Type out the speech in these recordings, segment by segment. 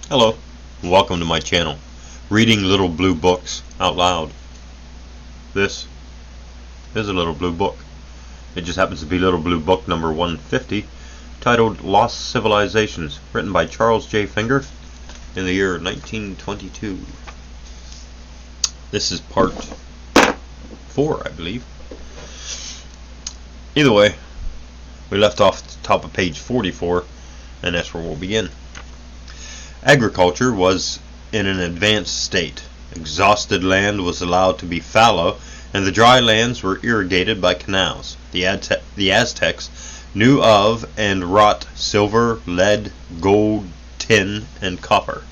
Hello, and welcome to my channel, Reading Little Blue Books Out Loud. This is a little blue book. It just happens to be Little Blue Book number 150, titled Lost Civilizations, written by Charles J. Finger in the year 1922. This is part 4, I believe. Either way, we left off at the top of page 44, and that's where we'll begin. Agriculture was in an advanced state. Exhausted land was allowed to be fallow, and the dry lands were irrigated by canals. The Aztecs knew of and wrought silver, lead, gold, tin, and copper.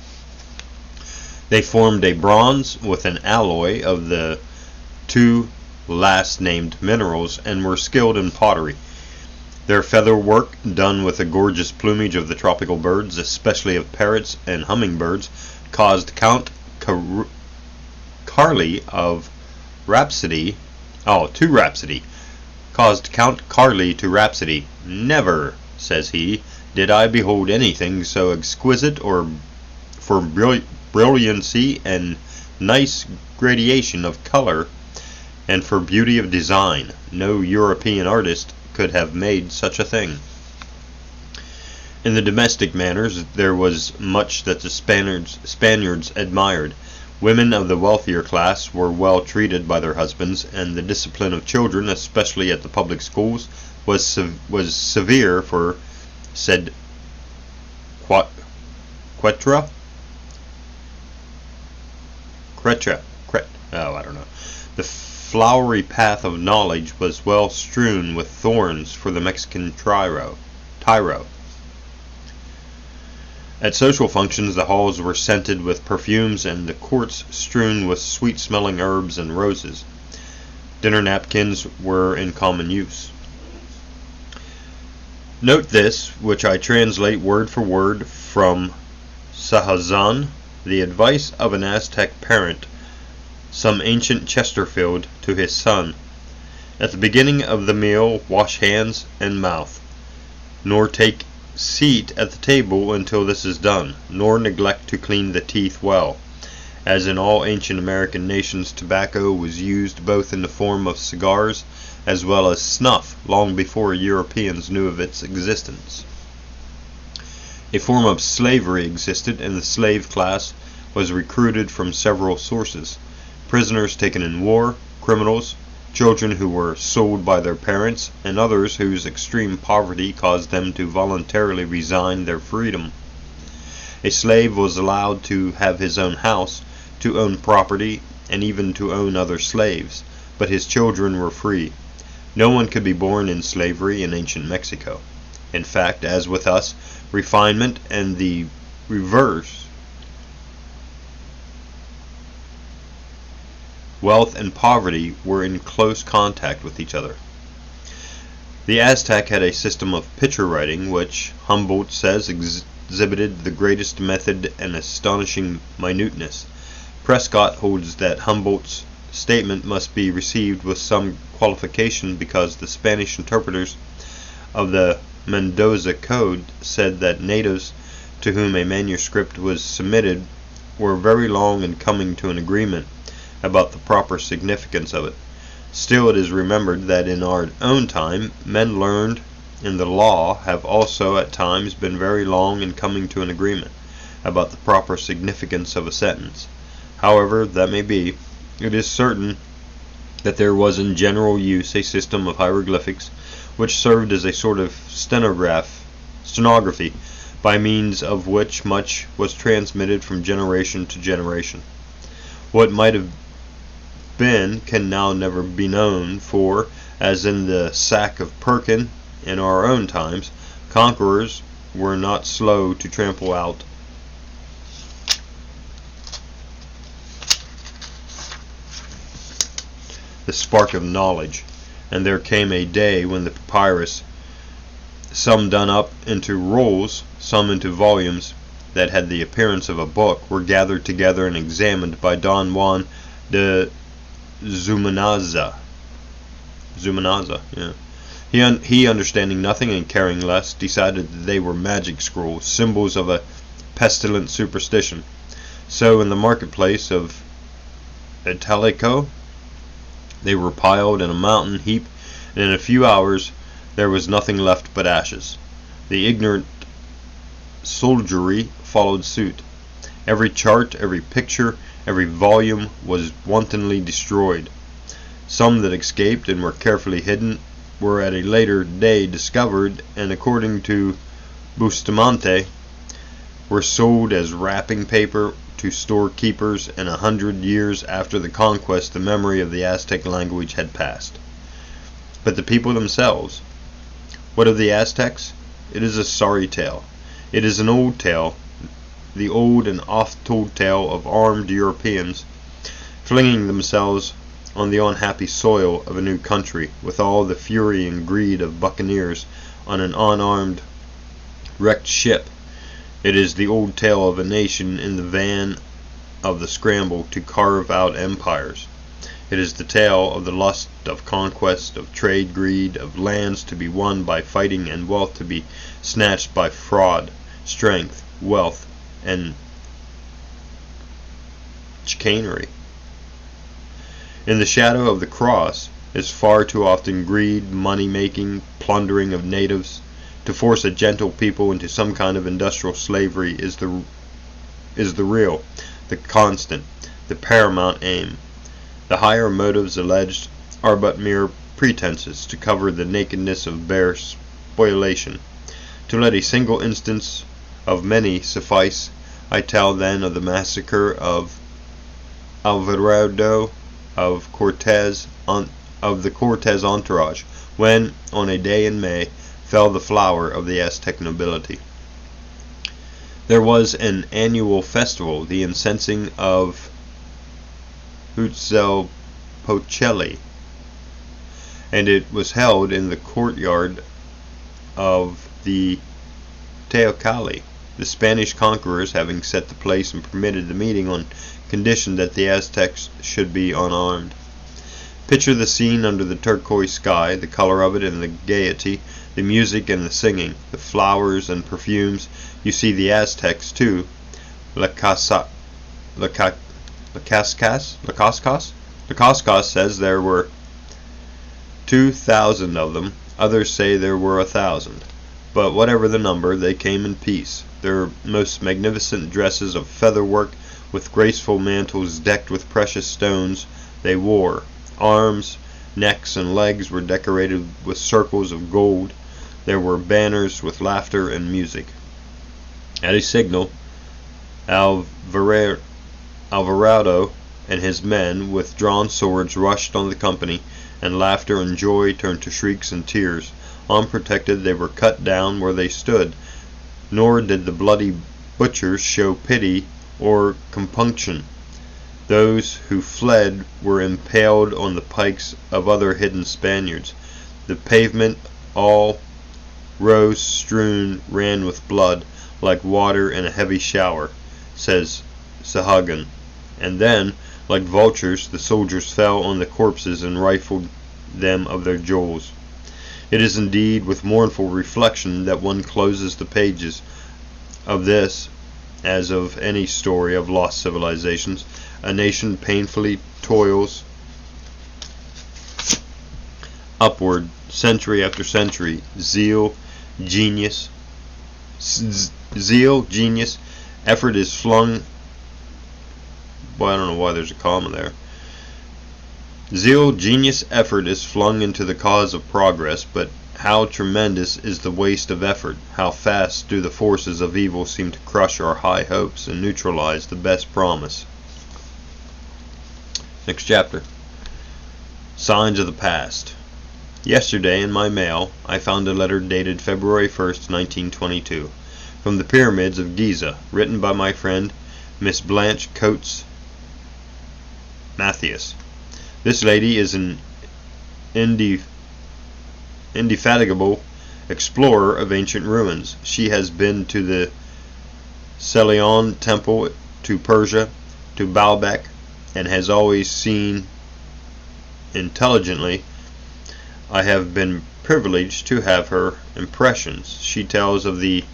They formed a bronze with an alloy of the two last named minerals and were skilled in pottery. Their feather work, done with the gorgeous plumage of the tropical birds, especially of parrots and hummingbirds, caused Count Carli to rhapsody. "Never," says he, "did I behold anything so exquisite or for brilliancy and nice gradation of color, and for beauty of design. No European artist could have made such a thing." In the domestic manners there was much that the Spaniards admired. Women of the wealthier class were well treated by their husbands, and the discipline of children, especially at the public schools, was severe, for said Cretra. The flowery path of knowledge was well strewn with thorns for the Mexican tyro. At social functions the halls were scented with perfumes and the courts strewn with sweet-smelling herbs and roses. Dinner napkins were in common use. Note this, which I translate word for word from Sahazan, the advice of an Aztec parent, some ancient Chesterfield, to his son. At the beginning of the meal wash hands and mouth, nor take seat at the table until this is done, nor neglect to clean the teeth well. As in all ancient American nations, tobacco was used both in the form of cigars as well as snuff long before Europeans knew of its existence. A form of slavery existed, and the slave class was recruited from several sources: prisoners taken in war, criminals, children who were sold by their parents, and others whose extreme poverty caused them to voluntarily resign their freedom. A slave was allowed to have his own house, to own property, and even to own other slaves, but his children were free. No one could be born in slavery in ancient Mexico. In fact, as with us, refinement and the reverse, wealth and poverty, were in close contact with each other. The Aztec had a system of picture writing which, Humboldt says, exhibited the greatest method and astonishing minuteness. Prescott holds that Humboldt's statement must be received with some qualification, because the Spanish interpreters of the Mendoza Code said that natives to whom a manuscript was submitted were very long in coming to an agreement about the proper significance of it. Still, it is remembered that in our own time, men learned in the law have also at times been very long in coming to an agreement about the proper significance of a sentence. However that may be, it is certain that there was in general use a system of hieroglyphics which served as a sort of stenography, by means of which much was transmitted from generation to generation. What might have been can now never be known, for, as in the sack of Perkin in our own times, conquerors were not slow to trample out the spark of knowledge, and there came a day when the papyrus, some done up into rolls, some into volumes that had the appearance of a book, were gathered together and examined by Don Juan de Zumanaza. He, understanding nothing and caring less, decided that they were magic scrolls, symbols of a pestilent superstition. So in the marketplace of Italico they were piled in a mountain heap, and in a few hours there was nothing left but ashes. The ignorant soldiery followed suit. Every chart, every picture, every volume was wantonly destroyed. Some that escaped and were carefully hidden were at a later day discovered, and according to Bustamante, were sold as wrapping paper to storekeepers, and 100 years after the conquest the memory of the Aztec language had passed. But the people themselves, what of the Aztecs? It is a sorry tale. It is an old tale, the old and oft-told tale of armed Europeans flinging themselves on the unhappy soil of a new country with all the fury and greed of buccaneers on an unarmed, wrecked ship. It is the old tale of a nation in the van of the scramble to carve out empires. It is the tale of the lust of conquest, of trade greed, of lands to be won by fighting and wealth to be snatched by fraud, strength, wealth, and chicanery. In the shadow of the cross is far too often greed, money-making, plundering of natives. To force a gentle people into some kind of industrial slavery is the real, the constant, the paramount aim. The higher motives alleged are but mere pretenses to cover the nakedness of bare spoliation. To let a single instance of many suffice, I tell then of the massacre of Alvarado, of the Cortez entourage, when, on a day in May, fell the flower of the Aztec nobility. There was an annual festival, the incensing of Huitzilopochtli, and it was held in the courtyard of the Teocalli, the Spanish conquerors having set the place and permitted the meeting on condition that the Aztecs should be unarmed. Picture the scene under the turquoise sky, the color of it and the gaiety, the music and the singing, the flowers and perfumes. You see the Aztecs too. Lacascas says there were 2,000 of them. Others say there were 1,000. But whatever the number, they came in peace. Their most magnificent dresses of featherwork, with graceful mantles decked with precious stones, they wore. Arms, necks, and legs were decorated with circles of gold. There were banners with laughter and music. At a signal, Alvarado and his men with drawn swords rushed on the company, and laughter and joy turned to shrieks and tears. Unprotected, they were cut down where they stood, nor did the bloody butchers show pity or compunction. Those who fled were impaled on the pikes of other hidden Spaniards. The pavement, all rose-strewn, ran with blood, like water in a heavy shower, says Sahagun. And then, like vultures, the soldiers fell on the corpses and rifled them of their jewels. It is indeed with mournful reflection that one closes the pages of this, as of any story of lost civilizations. A nation painfully toils upward, century after century. Zeal, genius, effort is flung. Well, I don't know why there's a comma there. Zeal, genius, effort is flung into the cause of progress, but how tremendous is the waste of effort! How fast do the forces of evil seem to crush our high hopes and neutralize the best promise. Next chapter. Signs of the past. Yesterday in my mail I found a letter dated February 1st, 1922, from the pyramids of Giza, written by my friend Miss Blanche Coates Mathias. This lady is an indefatigable explorer of ancient ruins. She has been to the Celion Temple, to Persia, to Baalbek, and has always seen intelligently. I have been privileged to have her impressions. She tells of the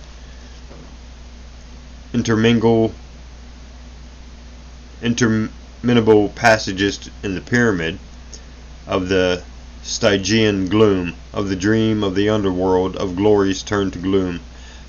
interminable passages in the pyramid, of the Stygian gloom, of the dream of the underworld, of glories turned to gloom.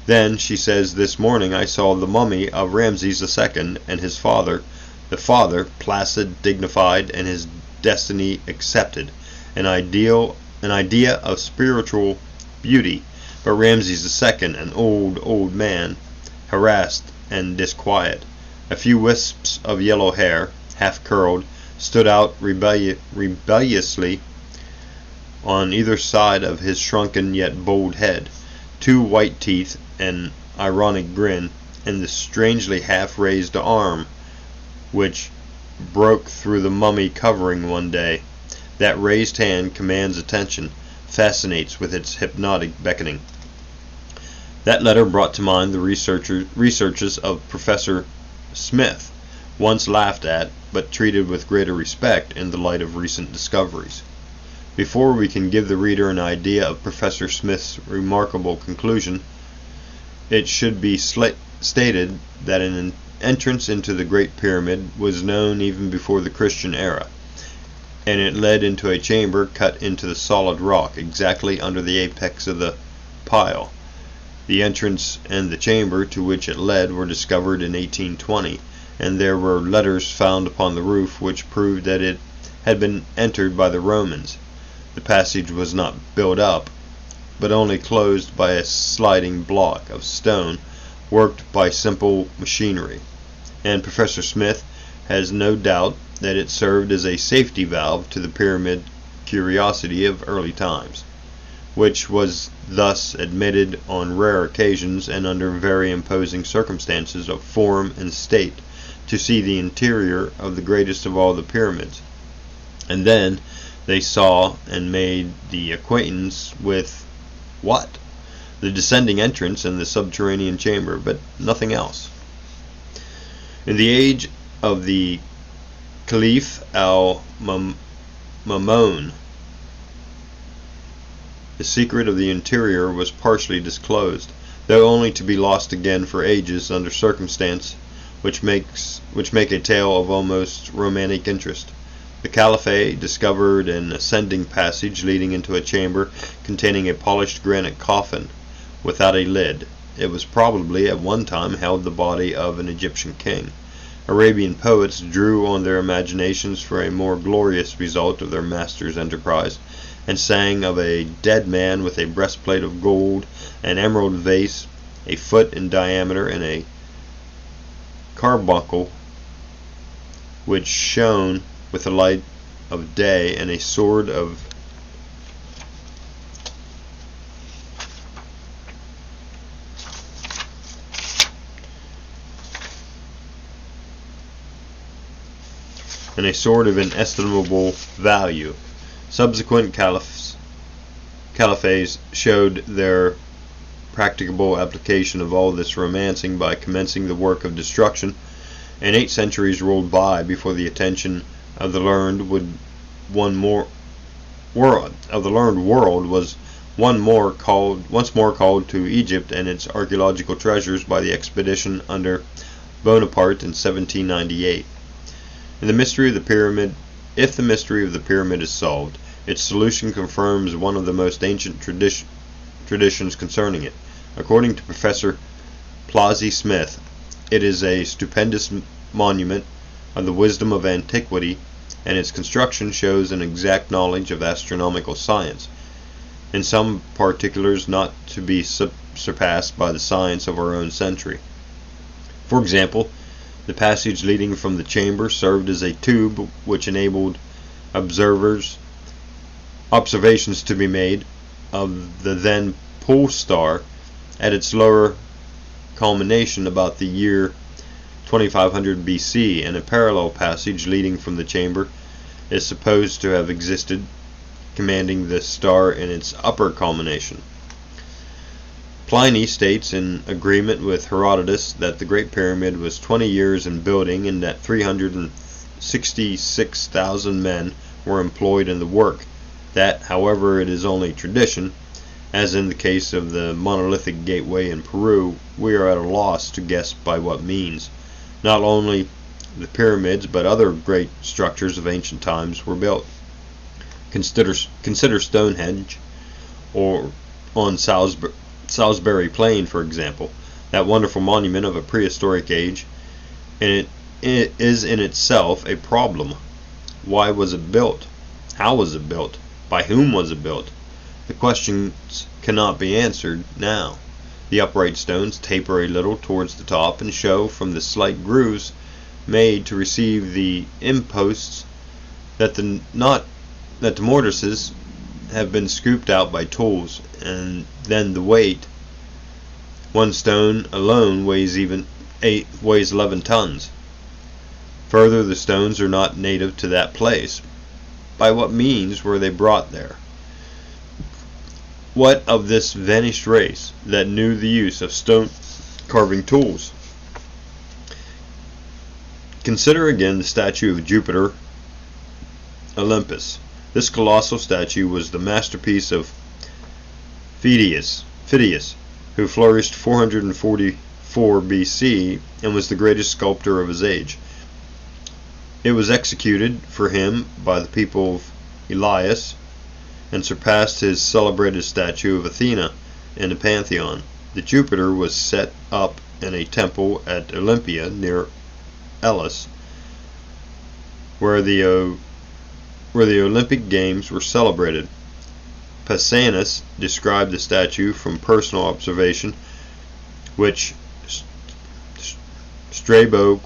Then, she says, this morning I saw the mummy of Ramses II, and his father, the father, placid, dignified, and his destiny accepted, an idea of spiritual beauty, but Ramses II, an old man, harassed and disquiet. A few wisps of yellow hair, half curled, stood out rebelliously on either side of his shrunken yet bold head. 2 white teeth, an ironic grin, and the strangely half-raised arm which broke through the mummy covering one day. That raised hand commands attention, fascinates with its hypnotic beckoning. That letter brought to mind the researches of Professor Smith, once laughed at, but treated with greater respect in the light of recent discoveries. Before we can give the reader an idea of Professor Smith's remarkable conclusion, it should be stated that an entrance into the Great Pyramid was known even before the Christian era, and it led into a chamber cut into the solid rock exactly under the apex of the pile. The entrance and the chamber to which it led were discovered in 1820, and there were letters found upon the roof which proved that it had been entered by the Romans. The passage was not built up, but only closed by a sliding block of stone worked by simple machinery, and Professor Smith has no doubt that it served as a safety valve to the pyramid curiosity of early times, which was thus admitted on rare occasions and under very imposing circumstances of form and state to see the interior of the greatest of all the pyramids. And then they saw and made the acquaintance with what? The descending entrance and the subterranean chamber, but nothing else. In the age of the Caliph al-Ma'mun, the secret of the interior was partially disclosed, though only to be lost again for ages under circumstances which make a tale of almost romantic interest. The Caliphate discovered an ascending passage leading into a chamber containing a polished granite coffin without a lid. It was probably at one time held the body of an Egyptian king. Arabian poets drew on their imaginations for a more glorious result of their master's enterprise, and sang of a dead man with a breastplate of gold, an emerald vase, a foot in diameter, and a carbuncle which shone with the light of day, and a sword of inestimable value. Subsequent caliphates showed their practicable application of all this romancing by commencing the work of destruction, and 8 centuries rolled by before the attention of the learned world was once more called to Egypt and its archaeological treasures by the expedition under Bonaparte in 1798. If the mystery of the pyramid is solved, its solution confirms one of the most ancient traditions concerning it. According to Professor Plazzi Smith, it is a stupendous monument of the wisdom of antiquity, and its construction shows an exact knowledge of astronomical science, in some particulars not to be surpassed by the science of our own century. For example, the passage leading from the chamber served as a tube which enabled observations to be made of the then pole star at its lower culmination about the year 2500 BC, and a parallel passage leading from the chamber is supposed to have existed, commanding the star in its upper culmination. Pliny states, in agreement with Herodotus, that the Great Pyramid was 20 years in building and that 366,000 men were employed in the work. That, however, it is only tradition, As in the case of the monolithic gateway in Peru, we are at a loss to guess by what means not only the pyramids but other great structures of ancient times were built. Consider Stonehenge, or on Salisbury Plain, for example, that wonderful monument of a prehistoric age, and it is in itself a problem. Why was it built? How was it built? By whom was it built? The questions cannot be answered now. The upright stones taper a little towards the top and show from the slight grooves made to receive the imposts that the mortises have been scooped out by tools, and then the weight. One stone alone weighs 11 tons. Further, the stones are not native to that place. By what means were they brought there? What of this vanished race that knew the use of stone carving tools? Consider again the statue of Jupiter, Olympus. This colossal statue was the masterpiece of Phidias, who flourished 444 BC and was the greatest sculptor of his age. It was executed for him by the people of Elias, and surpassed his celebrated statue of Athena in the Pantheon. The Jupiter was set up in a temple at Olympia near Elis, where the Olympic Games were celebrated. Pausanias described the statue from personal observation, which Strabo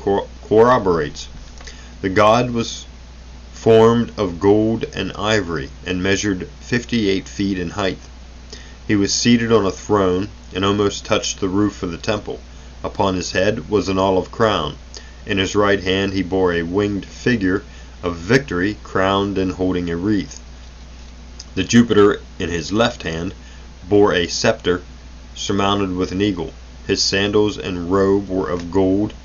corroborates. The god was formed of gold and ivory, and measured 58 feet in height. He was seated on a throne, and almost touched the roof of the temple. Upon his head was an olive crown. In his right hand he bore a winged figure of victory, crowned and holding a wreath. The Jupiter in his left hand bore a scepter surmounted with an eagle. His sandals and robe were of gold,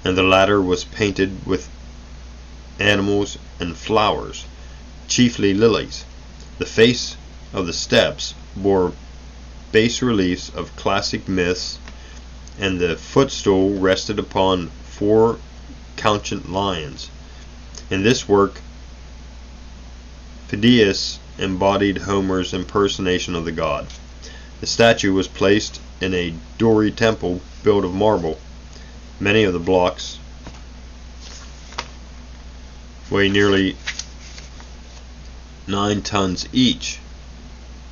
and the latter was painted with animals and flowers, chiefly lilies. The face of the steps bore bas reliefs of classic myths, and the footstool rested upon 4 couchant lions. In this work, Phidias embodied Homer's impersonation of the god. The statue was placed in a Doric temple built of marble. Many of the blocks weigh nearly 9 tons each.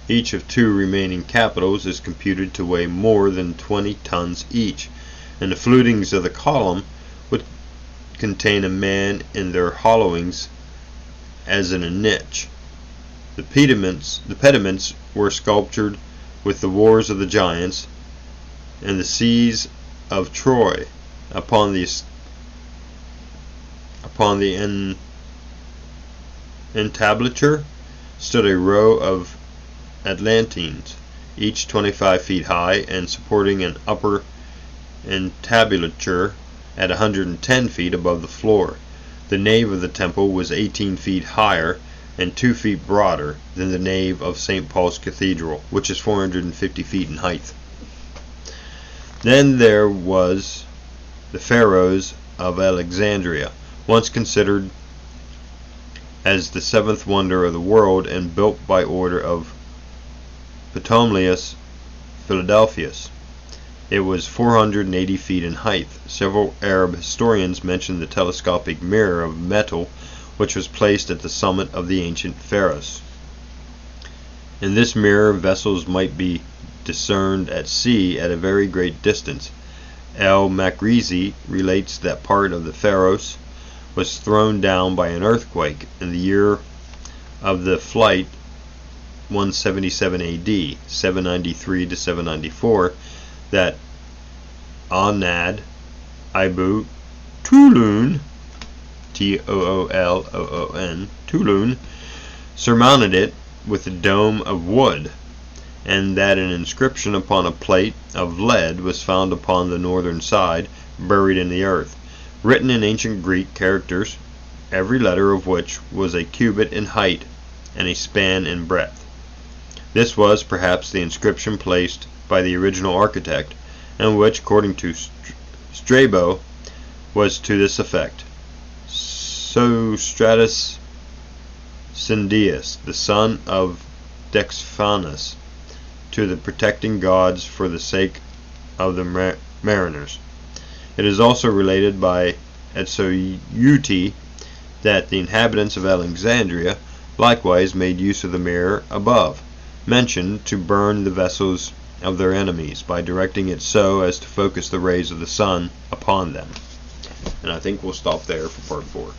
Each of 2 remaining capitals is computed to weigh more than 20 tons each, and the flutings of the column would contain a man in their hollowings as in a niche. The pediments were sculptured with the wars of the giants and the siege of Troy. Upon the entablature stood a row of Atlanteans, each 25 feet high, and supporting an upper entablature at 110 feet above the floor. The nave of the temple was 18 feet higher and 2 feet broader than the nave of St. Paul's Cathedral, which is 450 feet in height. Then there was the Pharaohs of Alexandria, once considered as the 7th wonder of the world, and built by order of Ptolemaeus Philadelphus. It was 480 feet in height. Several Arab historians mention the telescopic mirror of metal which was placed at the summit of the ancient Pharos. In this mirror vessels might be discerned at sea at a very great distance. El-Makrizi relates that part of the Pharos was thrown down by an earthquake in the year of the flight 177 AD, 793 to 794, that Anad Ibu Tulun, Tooloon, Tulun, surmounted it with a dome of wood, and that an inscription upon a plate of lead was found upon the northern side, buried in the earth, written in ancient Greek characters, every letter of which was a cubit in height and a span in breadth. This was perhaps the inscription placed by the original architect, and which, according to Strabo, was to this effect: Sostratus Cindius, the son of Dexphanus, to the protecting gods for the sake of the mariners. It is also related by Etsoeuti that the inhabitants of Alexandria likewise made use of the mirror above mentioned to burn the vessels of their enemies by directing it so as to focus the rays of the sun upon them. And I think we'll stop there for part 4.